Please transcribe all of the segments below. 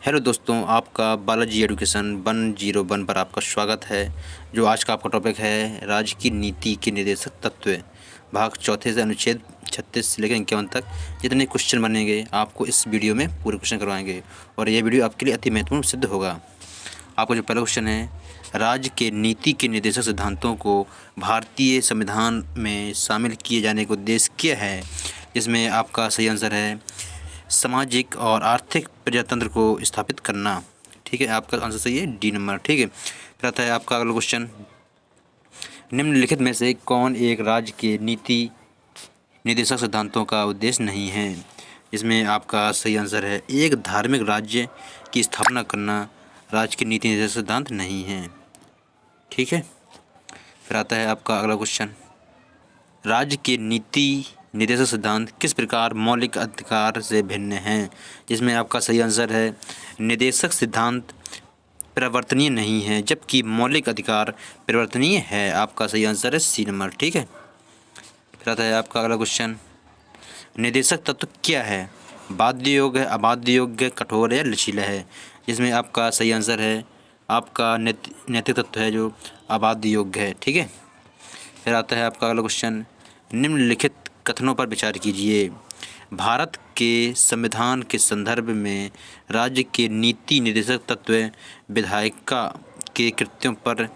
Hello दोस्तों, आपका Balaji education 101 पर आपका स्वागत है। जो आज का आपका टॉपिक है राज्य की नीति के निर्देशक तत्व, भाग चौथे से अनुच्छेद 36 से लेकर 51 तक जितने क्वेश्चन बनेंगे आपको इस वीडियो में पूरे क्वेश्चन करवाएंगे और ये वीडियो आपके लिए अति महत्वपूर्ण सिद्ध होगा। आपका जो पहला क्वेश्चन है, राज्य के नीति के निर्देशक सिद्धांतों को भारतीय संविधान में शामिल किए जाने का उद्देश्य क्या है? जिसमें आपका सही आंसर है सामाजिक और आर्थिक प्रजातंत्र को स्थापित करना। ठीक है, आपका आंसर सही है, डी नंबर। ठीक है, फिर आता है आपका अगला क्वेश्चन, निम्नलिखित में से कौन एक राज्य के नीति निर्देशक सिद्धांतों का उद्देश्य नहीं है? इसमें आपका सही आंसर है एक धार्मिक राज्य की स्थापना करना राज्य के नीति निर्देशक सिद्धांत नहीं है। ठीक है, फिर आता है आपका अगला क्वेश्चन, राज्य के नीति निर्देशक सिद्धांत किस प्रकार मौलिक अधिकार से भिन्न हैं? जिसमें आपका सही आंसर है निर्देशक सिद्धांत परिवर्तनीय नहीं है जबकि मौलिक अधिकार परिवर्तनीय है। आपका सही आंसर है सी नंबर। ठीक है, फिर आता है आपका अगला क्वेश्चन, निर्देशक तत्व क्या है? बाध्य योग्य, अबाध्य योग्य, कठोर या लचीला है? जिसमें आपका सही आंसर है आपका नैतिक तत्व है जो अबाध्य योग्य है। ठीक है, फिर आता है आपका अगला क्वेश्चन, निम्नलिखित कथनों पर विचार कीजिए। भारत के संविधान के संदर्भ में राज्य के नीति निर्देशक तत्व विधायिका के कृत्यों पर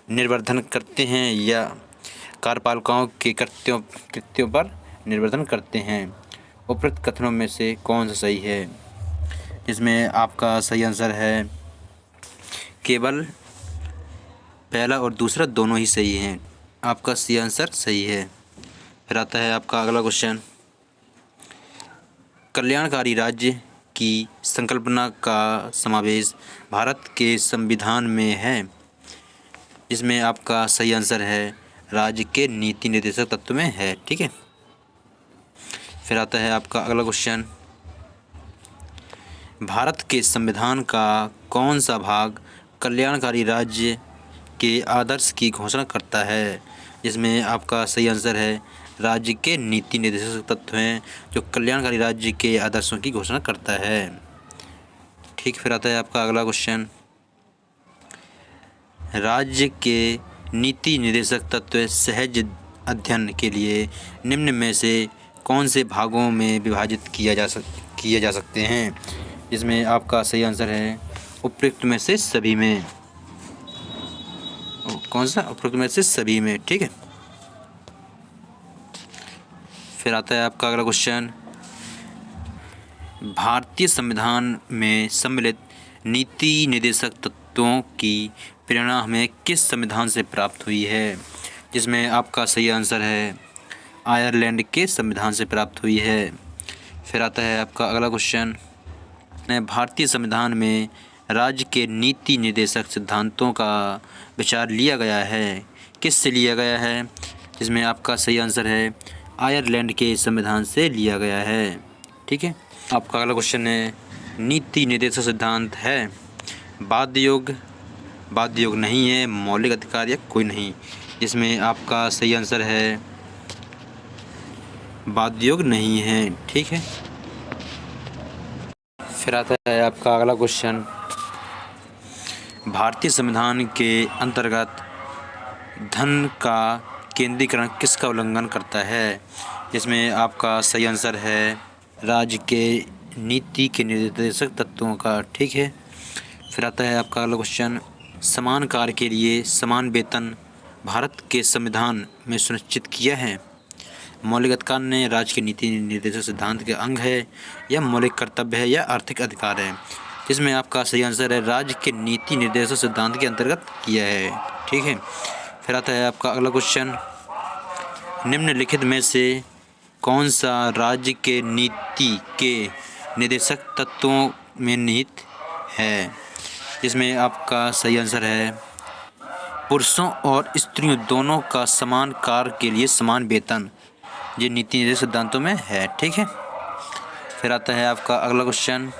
निर्वर्धन करते हैं या कार्यपालिकाओं के कृत्यों पर निर्वर्धन करते हैं? उपरोक्त कथनों में से कौन सा सही है? इसमें आपका सही आंसर है केवल पहला और दूसरा दोनों ही सही हैं। आपका सी आंसर सही है। फिर आता है आपका अगला क्वेश्चन, कल्याणकारी राज्य की संकल्पना का समावेश भारत के संविधान में है। जिसमें आपका सही आंसर है राज्य के नीति निर्देशक तत्व में है। ठीक है, फिर आता है आपका अगला क्वेश्चन, भारत के संविधान का कौन सा भाग कल्याणकारी राज्य के आदर्श की घोषणा करता है? जिसमें आपका सही आंसर है राज्य के नीति निर्देशक तत्व हैं जो कल्याणकारी राज्य के आदर्शों की घोषणा करता है। ठीक, फिर आता है आपका अगला क्वेश्चन, राज्य के नीति निर्देशक तत्व सहज अध्ययन के लिए निम्न में से कौन से भागों में विभाजित किया जा सकते हैं? जिसमें आपका सही आंसर है उपयुक्त में से सभी में। कौन सा? उपयुक्त में से सभी में। ठीक है, फिर आता है आपका अगला क्वेश्चन, भारतीय संविधान में सम्मिलित नीति निर्देशक तत्वों की प्रेरणा हमें किस संविधान से प्राप्त हुई है? जिसमें आपका सही आंसर है आयरलैंड के संविधान से प्राप्त हुई है। फिर आता है आपका अगला क्वेश्चन, भारतीय संविधान में राज्य के नीति निर्देशक सिद्धांतों का विचार लिया गया है, किस से लिया गया है? जिसमें आपका सही आंसर है आयरलैंड के संविधान से लिया गया है। ठीक है, आपका अगला क्वेश्चन है, नीति निर्देशक सिद्धांत है बाध्य योग्य नहीं है, मौलिक अधिकार या कोई नहीं? जिसमें आपका सही आंसर है बाध्य योग्य नहीं है। ठीक है, फिर आता है आपका अगला क्वेश्चन, भारतीय संविधान के अंतर्गत धन का केंद्रीकरण किसका उल्लंघन करता है? जिसमें आपका सही आंसर है राज्य के नीति के निर्देशक तत्वों का। ठीक है, फिर आता है आपका अगला क्वेश्चन, समान कार्य के लिए समान वेतन भारत के संविधान में सुनिश्चित किया है। मौलिक अधिकार ने राज्य के नीति निर्देशक सिद्धांत के अंग है या मौलिक कर्तव्य है या आर्थिक अधिकार है? जिसमें आपका सही आंसर है राज्य के नीति निर्देशक सिद्धांत के अंतर्गत किया है। ठीक है, फिर आता है आपका अगला क्वेश्चन, निम्नलिखित में से कौन सा राज्य के नीति के निर्देशक तत्वों में निहित है? जिसमें आपका सही आंसर है पुरुषों और स्त्रियों दोनों का समान कार्य के लिए समान वेतन, ये नीति निर्देशक सिद्धांतों में है। ठीक है, फिर आता है आपका अगला क्वेश्चन,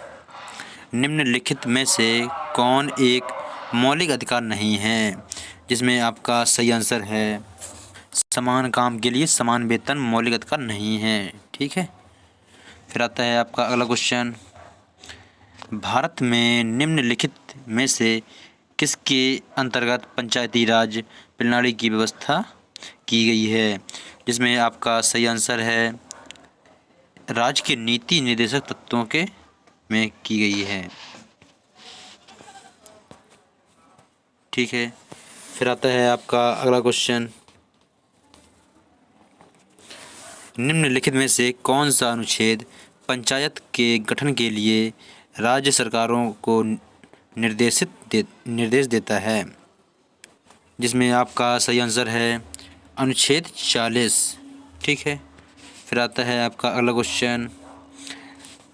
निम्नलिखित में से कौन एक मौलिक अधिकार नहीं है? जिसमें आपका सही आंसर है समान काम के लिए समान वेतन मौलिक अधिकार नहीं है। ठीक है, फिर आता है आपका अगला क्वेश्चन, भारत में निम्नलिखित में से किसके अंतर्गत पंचायती राज प्रणाली की व्यवस्था की गई है? जिसमें आपका सही आंसर है राज्य के नीति निर्देशक तत्वों के में की गई है। ठीक है, फिर आता है आपका अगला क्वेश्चन। निम्नलिखित में से कौन सा अनुच्छेद पंचायत के गठन के लिए राज्य सरकारों को निर्देश देता है? जिसमें आपका सही आंसर है अनुच्छेद 40। ठीक है, फिर आता है आपका अगला क्वेश्चन।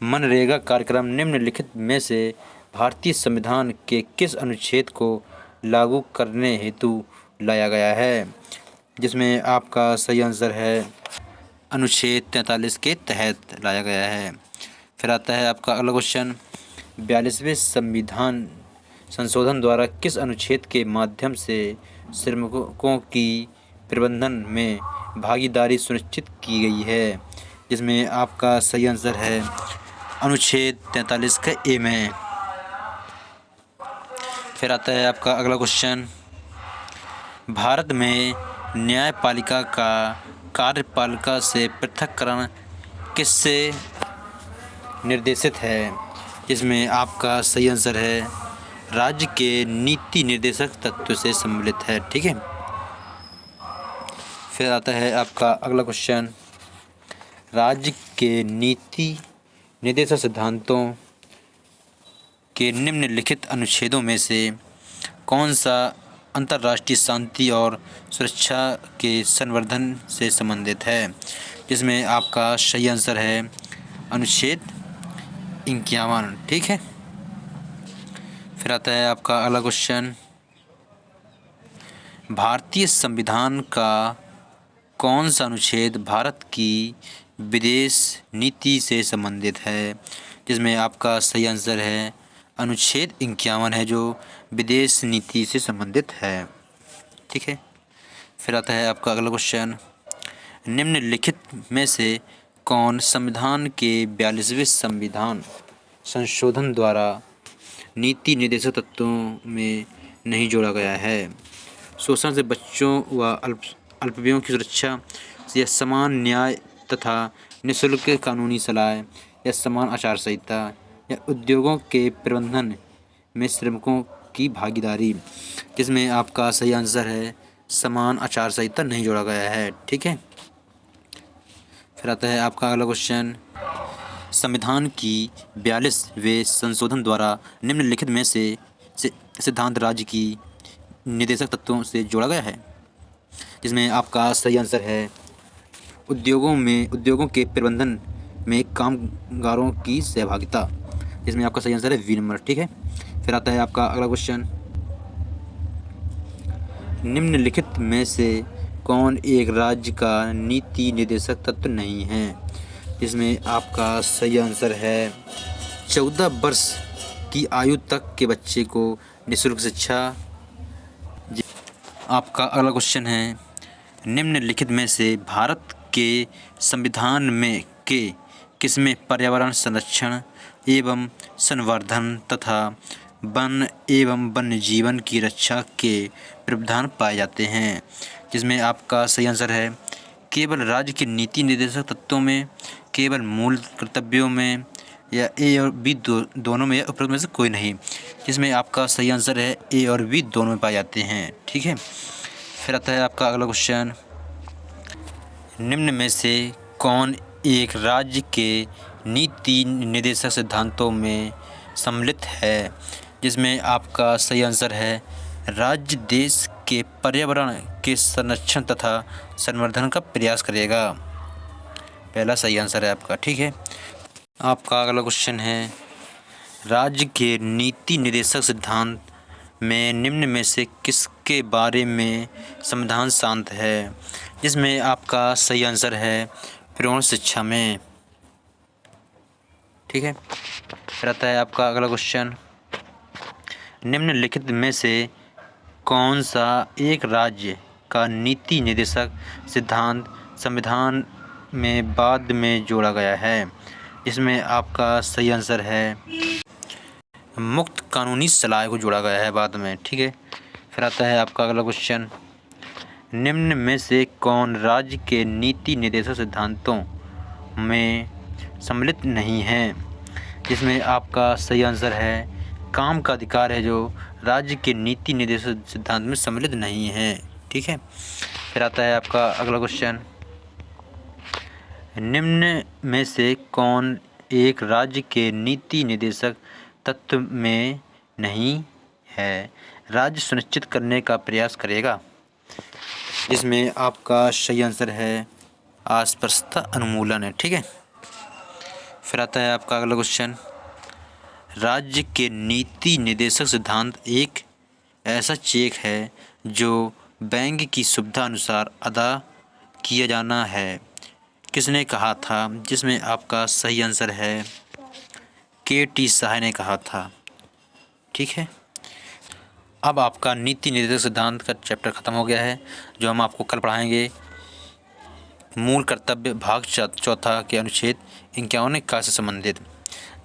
मनरेगा कार्यक्रम निम्नलिखित में से भारतीय संविधान के किस अनुच्छेद को लागू करने हेतु लाया गया है? जिसमें आपका सही आंसर है अनुच्छेद 43 के तहत लाया गया है। फिर आता है आपका अगला क्वेश्चन। 42वें संविधान संशोधन द्वारा किस अनुच्छेद के माध्यम से श्रमिकों की प्रबंधन में भागीदारी सुनिश्चित की गई है? जिसमें आपका सही आंसर है अनुच्छेद 43 का ए में। फिर आता है आपका अगला क्वेश्चन। भारत में न्यायपालिका का कार्यपालिका से पृथक्करण किससे निर्देशित है? जिसमें आपका सही आंसर है राज्य के नीति निर्देशक तत्व से सम्मिलित है। ठीक है, फिर आता है आपका अगला क्वेश्चन। राज्य के नीति निर्देशक सिद्धांतों के निम्नलिखित अनुच्छेदों में से कौन सा अंतर्राष्ट्रीय शांति और सुरक्षा के संवर्धन से संबंधित है? जिसमें आपका सही आंसर है अनुच्छेद 51। ठीक है, फिर आता है आपका अगला क्वेश्चन। भारतीय संविधान का कौन सा अनुच्छेद भारत की विदेश नीति से संबंधित है? जिसमें आपका सही आंसर है अनुच्छेद 51 है, जो विदेश नीति से संबंधित है। ठीक है, फिर आता है आपका अगला क्वेश्चन। निम्नलिखित में से कौन संविधान के 42वें संविधान संशोधन द्वारा नीति निर्देशक तत्वों में नहीं जोड़ा गया है? शोषण से बच्चों व अल्पसंख्यकों की सुरक्षा या समान न्याय तथा निःशुल्क कानूनी सलाह या समान आचार संहिता या उद्योगों के प्रबंधन में श्रमिकों की भागीदारी? जिसमें आपका सही आंसर है समान आचार संहिता नहीं जोड़ा गया है। ठीक है, फिर आता है आपका अगला क्वेश्चन। संविधान की 42वें संशोधन द्वारा निम्नलिखित में से सिद्धांत राज्य की निर्देशक तत्वों से जोड़ा गया है? जिसमें आपका सही आंसर है उद्योगों के प्रबंधन में कामगारों की सहभागिता। जिसमें आपका सही आंसर है बी नंबर। ठीक है, फिर आता है आपका अगला क्वेश्चन। निम्नलिखित में से कौन एक राज्य का नीति निर्देशक तत्व नहीं है? जिसमें आपका सही आंसर है 14 वर्ष की आयु तक के बच्चे को निःशुल्क शिक्षा। आपका अगला क्वेश्चन है। निम्नलिखित में से भारत के संविधान में के किसमें पर्यावरण संरक्षण एवं संवर्धन तथा वन एवं वन्य जीवन की रक्षा के प्रावधान पाए जाते हैं? जिसमें आपका सही आंसर है केवल राज्य के नीति निर्देशक तत्वों में, केवल मूल कर्तव्यों में, या ए और बी दोनों में, या उपरोक्त में से कोई नहीं। जिसमें आपका सही आंसर है ए और बी दोनों में पाए जाते हैं। ठीक है, फिर आता है आपका अगला क्वेश्चन। निम्न में से कौन एक राज्य के नीति निर्देशक सिद्धांतों में सम्मिलित है? जिसमें आपका सही आंसर है राज्य देश के पर्यावरण के संरक्षण तथा संवर्धन का प्रयास करेगा। पहला सही आंसर है आपका। ठीक है, आपका अगला क्वेश्चन है। राज्य के नीति निर्देशक सिद्धांत में निम्न में से किसके बारे में संविधान शांत है? जिसमें आपका सही आंसर है प्रौढ़ शिक्षा में। ठीक है, फिर आता है आपका अगला क्वेश्चन। निम्नलिखित में से कौन सा एक राज्य का नीति निर्देशक सिद्धांत संविधान में बाद में जोड़ा गया है? इसमें आपका सही आंसर है मुक्त कानूनी सलाह को जोड़ा गया है बाद में, ठीक है। फिर आता है आपका अगला क्वेश्चन, निम्न में से कौन राज्य के नीति निर्देशक सिद्धांतों में सम्मिलित नहीं है? जिसमें आपका सही आंसर है काम का अधिकार है, जो राज्य के नीति निर्देशक सिद्धांत में सम्मिलित नहीं है, ठीक है। फिर आता है आपका अगला क्वेश्चन, निम्न में से कौन एक राज्य के नीति निर्देशक तत्व में नहीं है? राज्य सुनिश्चित करने का प्रयास करेगा। जिसमें आपका सही आंसर है अस्पृश्यता उन्मूलन है, ठीक है। फिर आता है आपका अगला क्वेश्चन, राज्य के नीति निर्देशक सिद्धांत एक ऐसा चेक है जो बैंक की सुविधा अनुसार अदा किया जाना है, किसने कहा था? जिसमें आपका सही आंसर है के.टी. साय ने कहा था, ठीक है। अब आपका नीति निर्देशक सिद्धांत का चैप्टर ख़त्म हो गया है, जो हम आपको कल पढ़ाएंगे मूल कर्तव्य भाग चौथा के अनुच्छेद 51 का से संबंधित।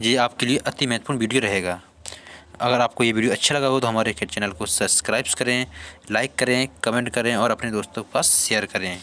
ये आपके लिए अति महत्वपूर्ण वीडियो रहेगा। अगर आपको ये वीडियो अच्छा लगा हो तो हमारे चैनल को सब्सक्राइब करें, लाइक करें, कमेंट करें और अपने दोस्तों के पास शेयर करें।